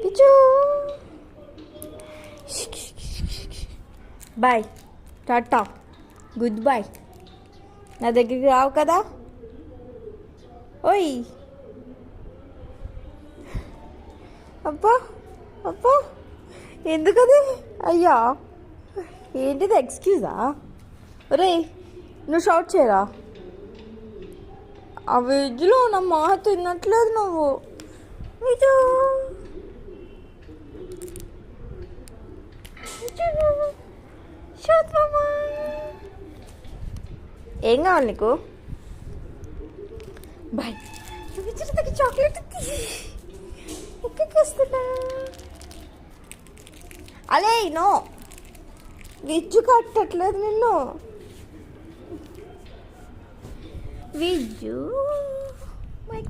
పిచ్చు bye, Tata, good bye. నా దగ్గరికి రావు కదా. ఓయ్ అబ్బా అబ్బా, ఎందుకది? అయ్యా, ఏంటిది? ఎక్స్క్యూజా? రే, నువ్వు షౌట్ చేయరా? ఆ వెజ్లో నా మాట తినట్లేదు నువ్వు. విజు షౌట్ మామా. ఏం కావాలి నీకు? బాయ్. విజు దగ్గర చాక్లెట్ ఎక్కిస్తున్నా. అలే నో, విజ్జు కట్టట్లేదు నిన్ను. విజ్జు మై